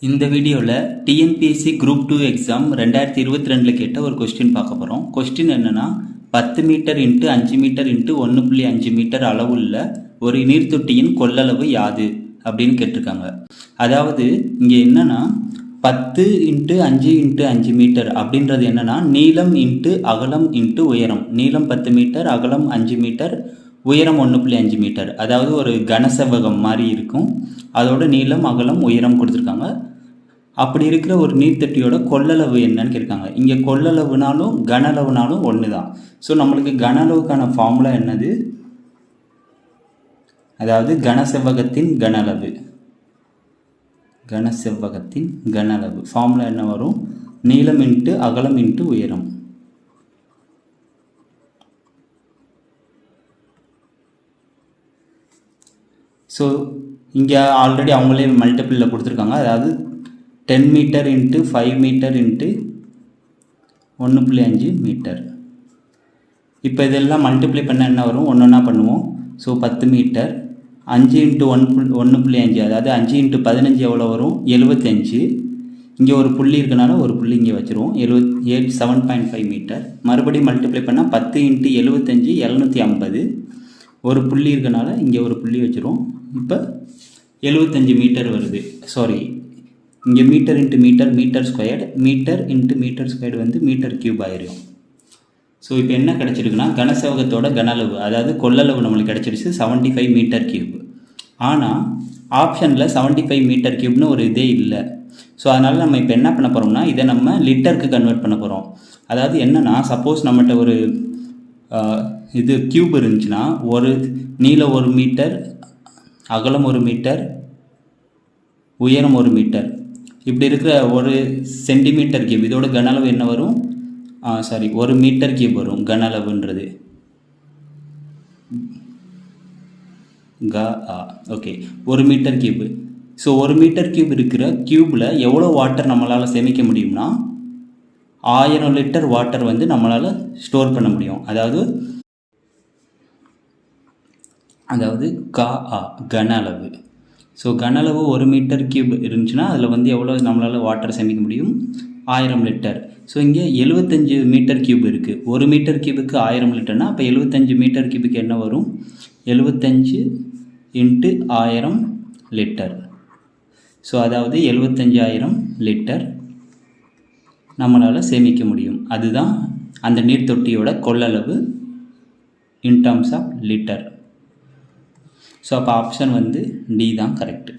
இந்த வீடியோவில் TNPSC group 2 exam 2022 கேட்ட ஒரு கொஸ்டின் பார்க்க போகிறோம். கொஸ்டின் என்னென்னா 10 meter into 5 meter into 1.5 meter அளவுள்ள ஒரு நீர்த்தொட்டியின் கொள்ளளவு யாது அப்படின்னு கேட்டிருக்காங்க. அதாவது இங்கே என்னென்னா 10 இன்ட்டு 5 இன்ட்டு 5 மீட்டர் அப்படின்றது என்னென்னா நீளம் இன்ட்டு அகலம் இன்ட்டு உயரம். நீளம் 10 மீட்டர், அகலம் 5 மீட்டர், உயரம் 1.5 மீட்டர். அதாவது ஒரு கனசெவ்வகம் மாதிரி இருக்கும். அதோட நீளம் அகலம் உயரம் கொடுத்துருக்காங்க. அப்படி இருக்கிற ஒரு நீர்த்தொட்டியோட கொள்ளளவு என்னன்னு கேட்காங்க. இங்கே கொள்ளளவுனாலும் கனளவுனாலும் ஒன்று தான். ஸோ நம்மளுக்கு கனளவுக்கான ஃபார்முலா என்னது? அதாவது கனசெவ்வகத்தின் கனளவு. கனசெவ்வகத்தின் கனளவு ஃபார்முலா என்ன வரும்? நீளம் இன்ட்டு அகலம் இன்ட்டு உயரம். ஸோ இங்கே ஆல்ரெடி அவங்களே மல்டிபிளில் கொடுத்துருக்காங்க. அதாவது 10 meter into 5 meter into 1.5 meter. இப்போ இதெல்லாம் மல்டிப்ளை பண்ண என்ன வரும்? ஒன்றா பண்ணுவோம். ஸோ 10 மீட்டர் 5 இன்ட்டு 1.5, அதாவது 5 இன்ட்டு 15 எவ்வளோ வரும்? 75. இங்கே ஒரு புள்ளி இருக்கனால ஒரு புள்ளி இங்கே வச்சுருவோம். 7.5 மீட்டர். மறுபடியும் மல்டிப்ளை பண்ணால் 10 இன்ட்டு 75 750. ஒரு புள்ளி இருக்கனால இங்கே ஒரு புள்ளி வச்சுருவோம். இப்போ 75 மீட்டர் வருது. சாரி, இங்கே meter into meter meter squared, meter into meter squared வந்து மீட்டர் கியூப் ஆயிரும். ஸோ இப்போ என்ன கிடச்சிருக்குன்னா கனசெவகத்தோட கனளவு, அதாவது கொள்ளளவு நம்மளுக்கு கிடச்சிருச்சு 75 மீட்டர் கியூப். ஆனால் ஆப்ஷனில் 75 மீட்டர் கியூப்னு ஒரு இதே இல்லை. ஸோ அதனால் நம்ம இப்போ என்ன பண்ண போகிறோம்னா இதை நம்ம லிட்டருக்கு கன்வெர்ட் பண்ண போகிறோம். அதாவது என்னென்னா சப்போஸ் நம்மகிட்ட ஒரு இது கியூப் இருந்துச்சுன்னா ஒரு நீளம் 1 மீட்டர், அகலம் 1 மீட்டர், உயரம் 1 மீட்டர், இப்படி இருக்கிற ஒரு சென்டிமீட்டர் கியூப் இதோட கனளவு என்ன வரும்? சாரி, 1 மீட்டர் கியூப் வரும் கனளவுன்றது. Okay, 1 metre cube. So 1 metre cube இருக்கிற கியூப்பில் எவ்வளோ வாட்டர் நம்மளால் சேமிக்க முடியும்னா 1000 லிட்டர் வாட்டர் வந்து நம்மளால் ஸ்டோர் பண்ண முடியும். அதாவது கனளவு. ஸோ கனளவு 1 மீட்டர் கியூப் இருந்துச்சுன்னா அதில் வந்து எவ்வளோ நம்மளால் வாட்டர் சேமிக்க முடியும்? 1000 லிட்டர். ஸோ இங்கே 75 மீட்டர் கியூப் இருக்குது. 1 மீட்டர் கியூபுக்கு 1000 லிட்டர்னால் அப்போ 75 மீட்டர் கியூபுக்கு என்ன வரும்? 75 இன்ட்டு 1000 லிட்டர். ஸோ அதாவது 75,000 லிட்டர் நம்மளால் சேமிக்க முடியும். அதுதான் அந்த நீர்த்தொட்டியோட கொள்ளளவு in terms half litre. So அப்போ ஆப்ஷன் வந்து டி தான் கரெக்டு.